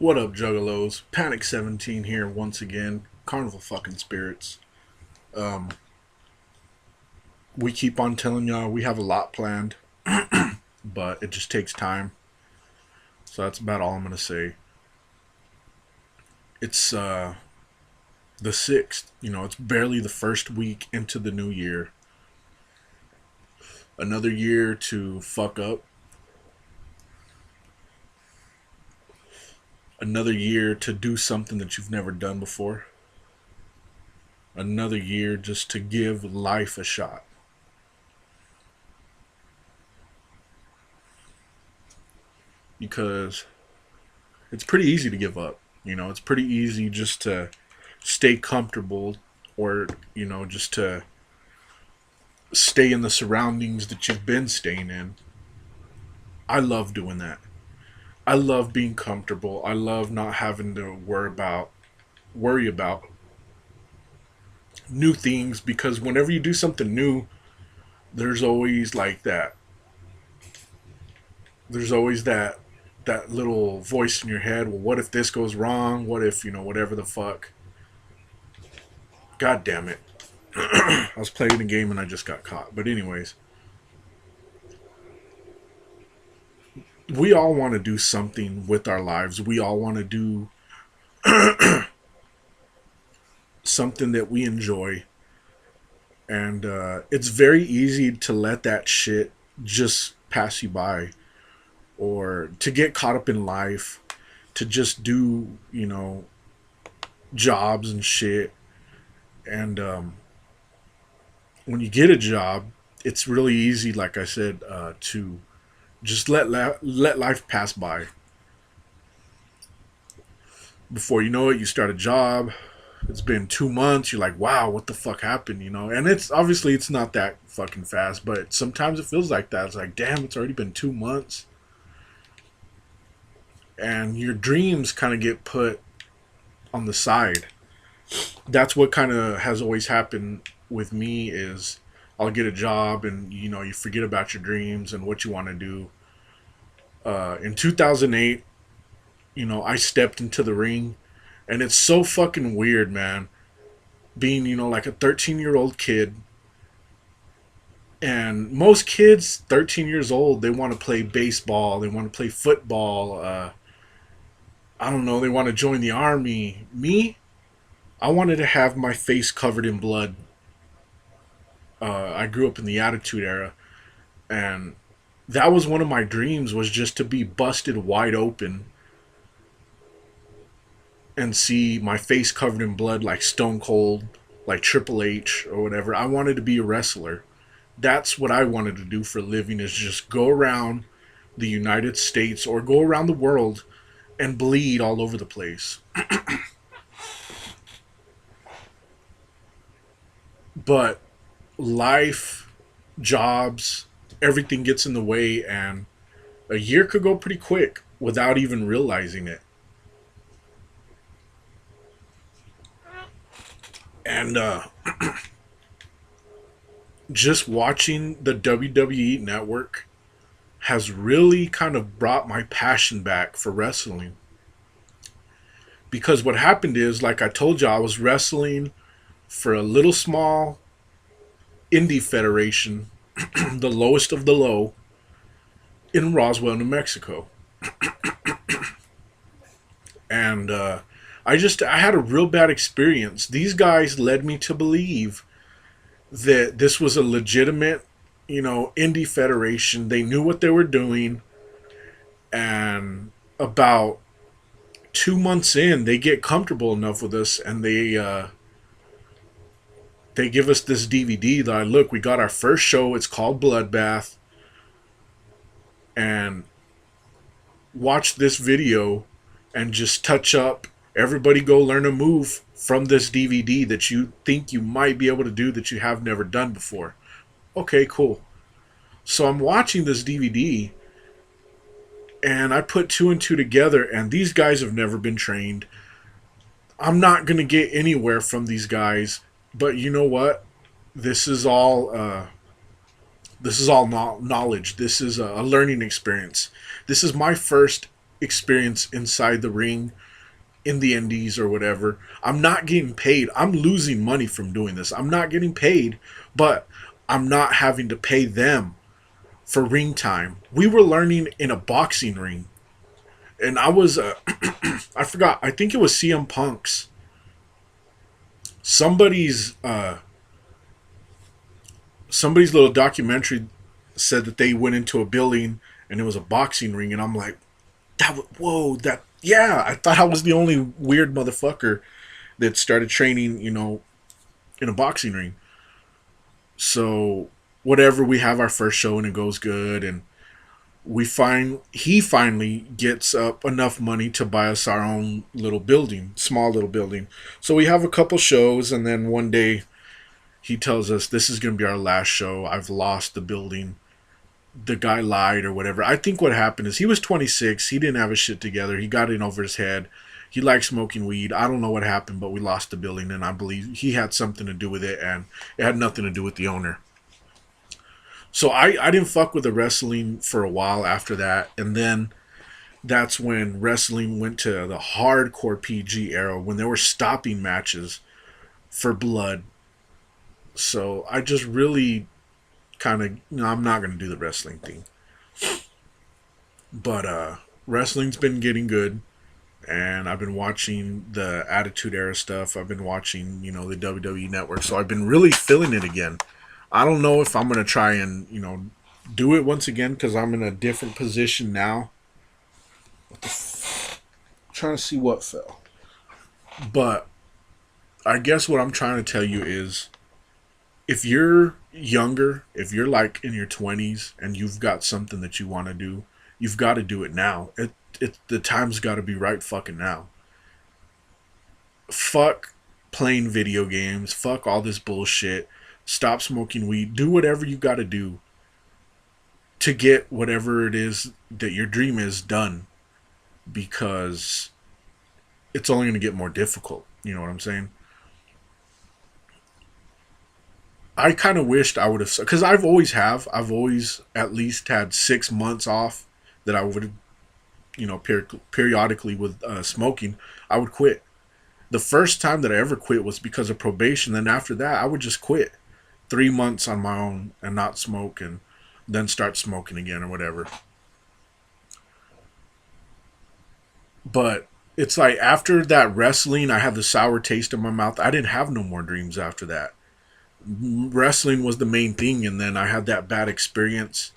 What up, Juggalos? Panic 17 here once again. CarnivalSpirits. Um, we keep on telling y'all we have a lot planned, but it just takes time. So that's about all I'm gonna say. It's the 6th. It's barely the first week into the new year. Another year to fuck up. Another year to do something that you've never done before. Another year just to give life a shot. Because it's pretty easy to give up. It's pretty easy just to stay comfortable or, just to stay in the surroundings that you've been staying in. I love doing that. I love being comfortable. I love not having to worry about new things because whenever you do something new, there's always like that. There's always that little voice in your head. Well, what if this goes wrong? What if whatever the fuck? God damn it! I was playing a game and I just got caught. But anyways, we all want to do something with our lives. We all want to do something that we enjoy, and it's very easy to let that shit just pass you by, or to get caught up in life, to just do jobs and shit. And when you get a job, it's really easy, like I said, to just let life pass by. Before you know it, you start a job. It's been 2 months. You're like, wow, what the fuck happened? And it's obviously it's not that fucking fast, but sometimes it feels like that. It's like, damn, it's already been 2 months, and your dreams kind of get put on the side. That's what kind of has always happened with me is I'll get a job and you forget about your dreams and what you want to do. In 2008, I stepped into the ring, and it's so fucking weird, man. Being like a 13-year-old kid, and most kids 13 years old, they want to play baseball, they want to play football. I don't know, they want to join the army. Me, I wanted to have my face covered in blood. I grew up in the Attitude Era, and that was one of my dreams, was just to be busted wide open and see my face covered in blood like Stone Cold, like Triple H or whatever. I wanted to be a wrestler. That's what I wanted to do for a living, is just go around the United States or go around the world and bleed all over the place. But life, jobs, everything gets in the way, and a year could go pretty quick without even realizing it. And just watching the WWE network has really kind of brought my passion back for wrestling. Because what happened is, like I told you, I was wrestling for a little small indie federation, the lowest of the low, in Roswell, New Mexico. And I had a real bad experience. These guys led me to believe that this was a legitimate, indie federation. They knew what they were doing. And about 2 months in, they get comfortable enough with us, and they give us this DVD that look, we got our first show. It's called Bloodbath. And watch this video and just touch up. Everybody go learn a move from this DVD that you think you might be able to do that you have never done before. Okay, cool. So I'm watching this DVD, and I put two and two together, and these guys have never been trained. I'm not going to get anywhere from these guys, but you know what? This is all knowledge. This is a learning experience. This is my first experience inside the ring in the indies or whatever. I'm not getting paid. I'm losing money from doing this. I'm not getting paid, but I'm not having to pay them for ring time. We were learning in a boxing ring, and I was I forgot. I think it was CM Punk's. Somebody's somebody's little documentary said that they went into a building and it was a boxing ring, and I'm like, whoa, that yeah. I thought I was the only weird motherfucker that started training, in a boxing ring. So whatever, we have our first show and it goes good, and he finally gets up enough money to buy us our own little building, small little building. So we have a couple shows, and then one day he tells us this is going to be our last show. I've lost the building. The guy lied or whatever. I think what happened is he was 26. He didn't have his shit together. He got in over his head. He liked smoking weed. I don't know what happened, but we lost the building, and I believe he had something to do with it, and it had nothing to do with the owner. So I didn't fuck with the wrestling for a while after that, and then that's when wrestling went to the hardcore PG era when they were stopping matches for blood. So I just really kind of, I'm not going to do the wrestling thing. But wrestling's been getting good, and I've been watching the Attitude Era stuff. I've been watching, the WWE Network, so I've been really feeling it again. I don't know if I'm going to try and, do it once again because I'm in a different position now. Trying to see what fell. But I guess what I'm trying to tell you is if you're younger, if you're like in your 20s and you've got something that you want to do, you've got to do it now. The time's got to be right fucking now. Fuck playing video games. Fuck all this bullshit. Stop smoking weed. Do whatever you got to do to get whatever it is that your dream is done, because it's only going to get more difficult. You know what I'm saying? I kind of wished I would have, because I've always at least had 6 months off that I would, periodically with smoking, I would quit. The first time that I ever quit was because of probation. Then after that, I would just quit 3 months on my own and not smoke, and then start smoking again or whatever. But it's like after that wrestling, I had the sour taste in my mouth. I didn't have no more dreams after that. Wrestling was the main thing, and then I had that bad experience,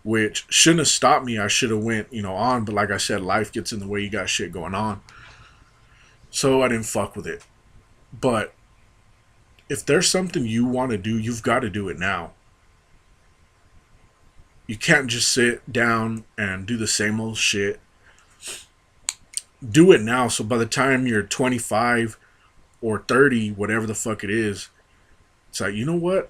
which shouldn't have stopped me. I should have went, on, but like I said, life gets in the way. You got shit going on, so I didn't fuck with it. But if there's something you want to do, you've got to do it now. You can't just sit down and do the same old shit. Do it now, so by the time you're 25 or 30, whatever the fuck it is, it's like, you know what?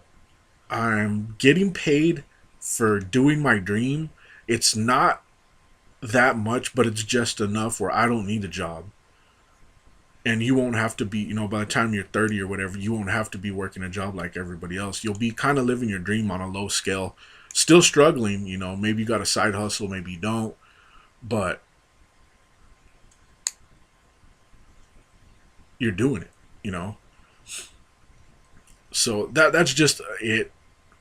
I'm getting paid for doing my dream. It's not that much, but it's just enough where I don't need a job. And you won't have to be, by the time you're 30 or whatever, you won't have to be working a job like everybody else. You'll be kind of living your dream on a low scale. Still struggling, maybe you got a side hustle, maybe you don't. But you're doing it. So that's just it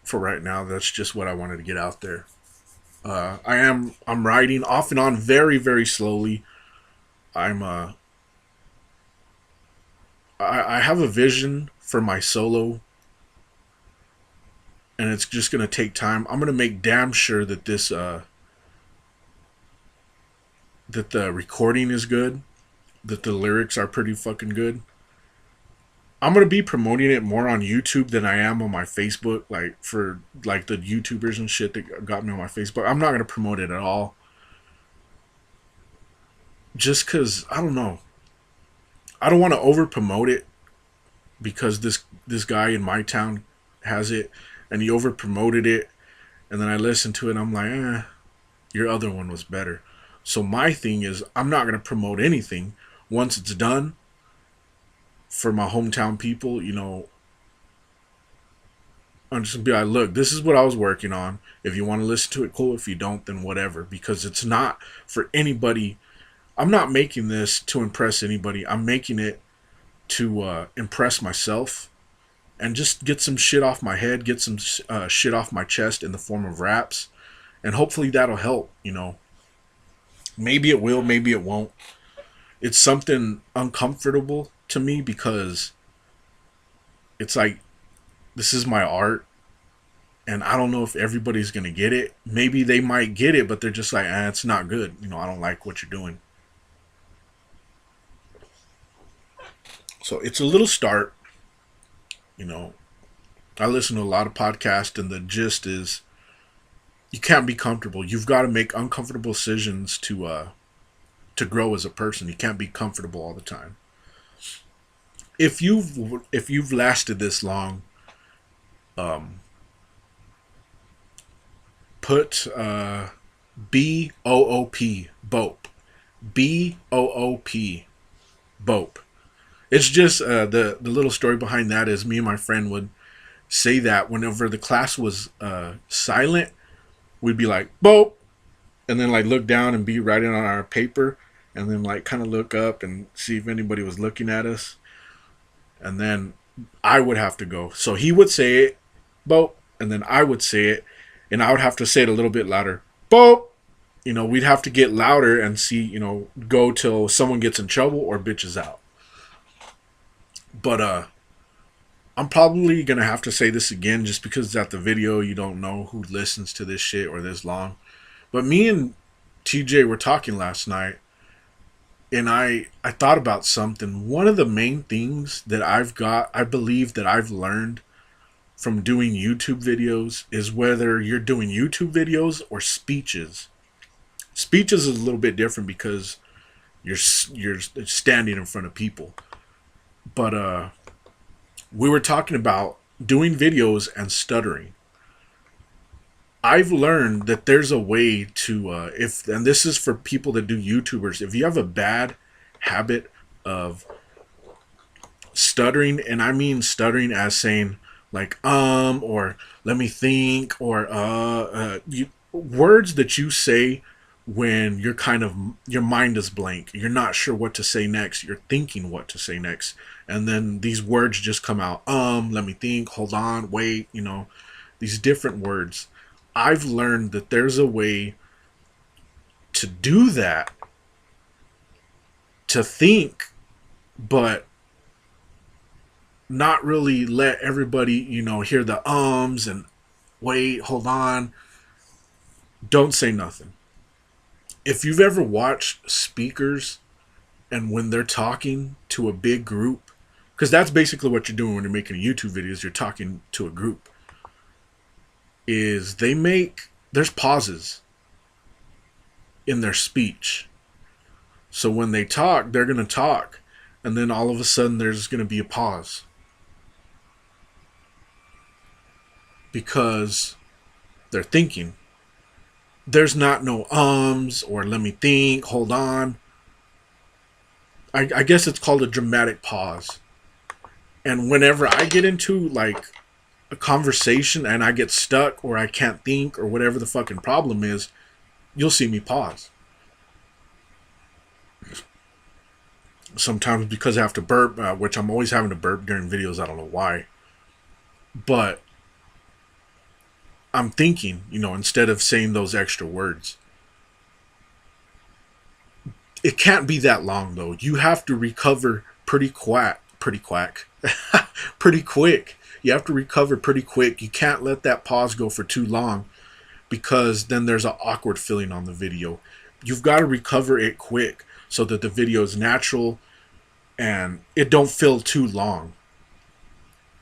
for right now. That's just what I wanted to get out there. I'm writing off and on very, very slowly. I have a vision for my solo, and it's just gonna take time. I'm gonna make damn sure that this that the recording is good, that the lyrics are pretty fucking good. I'm gonna be promoting it more on YouTube than I am on my Facebook, like for like the YouTubers and shit that got me on my Facebook. I'm not gonna promote it at all, just cause I don't know. I don't want to over promote it because this guy in my town has it, and he over promoted it, and then I listened to it and I'm like, your other one was better. So my thing is, I'm not gonna promote anything once it's done. For my hometown people, I'm just gonna be like, look, this is what I was working on. If you want to listen to it, cool. If you don't, then whatever. Because it's not for anybody I'm not making this to impress anybody. I'm making it to impress myself and just get some shit off my head, get some shit off my chest in the form of raps, and hopefully that'll help. Maybe it will, maybe it won't. It's something uncomfortable to me because it's like this is my art, and I don't know if everybody's gonna get it. Maybe they might get it, but they're just like, it's not good. I don't like what you're doing. So it's a little start. You know, I listen to a lot of podcasts, and the gist is you can't be comfortable. You've got to make uncomfortable decisions to grow as a person. You can't be comfortable all the time. If you've lasted this long, um, put BOOP BOP BOOP BOP. It's just the little story behind that is me and my friend would say that whenever the class was silent, we'd be like BOP, and then like look down and be writing on our paper, and then like kind of look up and see if anybody was looking at us, and then I would have to go. So he would say it, BOP, and then I would say it, and I would have to say it a little bit louder, BOP. We'd have to get louder and see, go till someone gets in trouble or bitches out. But I'm probably gonna have to say this again just because it's at the video. You don't know who listens to this shit or this long. But me and TJ were talking last night, and I thought about something. One of the main things that I believe that I've learned from doing YouTube videos is whether you're doing YouTube videos or speeches. Speeches is a little bit different because you're standing in front of people. But we were talking about doing videos and stuttering. I've learned that there's a way to and this is for people that do YouTubers. If you have a bad habit of stuttering, and I mean stuttering as saying like or let me think, or words that you say when your mind is blank, you're not sure what to say next, you're thinking what to say next, and then these words just come out, let me think, hold on, wait, these different words. I've learned that there's a way to do that, to think, but not really let everybody, hear the ums and wait, hold on. Don't say nothing. If you've ever watched speakers and when they're talking to a big group, because that's basically what you're doing when you're making a YouTube video, is you're talking to a group, is there's pauses in their speech. So when they talk, they're going to talk, and then all of a sudden there's going to be a pause. Because they're thinking. There's not no ums or let me think, hold on. I guess it's called a dramatic pause. And whenever I get into like a conversation and I get stuck or I can't think or whatever the fucking problem is, you'll see me pause. Sometimes because I have to burp, which I'm always having to burp during videos. I don't know why. But I'm thinking, instead of saying those extra words. It can't be that long though. You have to recover pretty quick. Pretty quick. You have to recover pretty quick. You can't let that pause go for too long, because then there's an awkward feeling on the video. You've got to recover it quick so that the video is natural and it don't feel too long.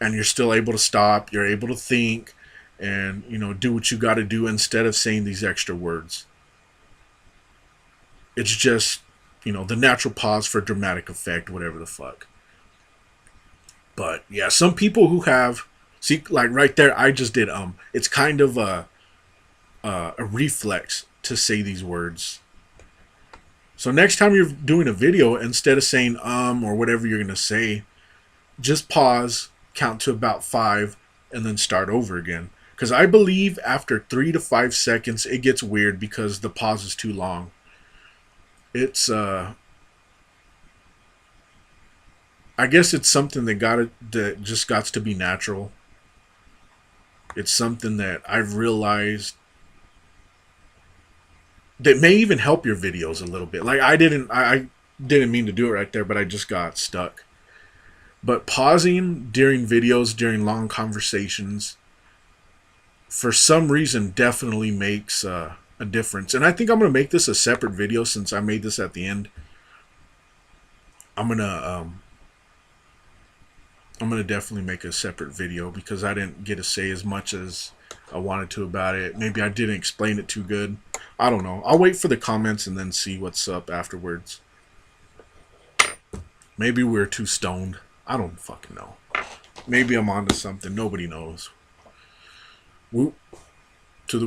And you're still able to stop, you're able to think, and do what you got to do instead of saying these extra words. It's just the natural pause for dramatic effect, whatever the fuck. But yeah, some people who have, see, like right there, I just did it's kind of a reflex to say these words. So next time you're doing a video, instead of saying or whatever you're gonna say, just pause, count to about 5, and then start over again. Because I believe after 3 to 5 seconds, it gets weird because the pause is too long. it's I guess it's something that just got to be natural. It's something that I've realized that may even help your videos a little bit. Like I didn't mean to do it right there, but I just got stuck. But pausing during videos, during long conversations, for some reason, definitely makes a difference. And I think I'm gonna make this a separate video since I made this at the end. I'm gonna um, I'm gonna definitely make a separate video because I didn't get to say as much as I wanted to about it. Maybe I didn't explain it too good. I don't know. I'll wait for the comments and then see what's up afterwards. Maybe we're too stoned. I don't fucking know. Maybe I'm onto something. Nobody knows. Whoop to the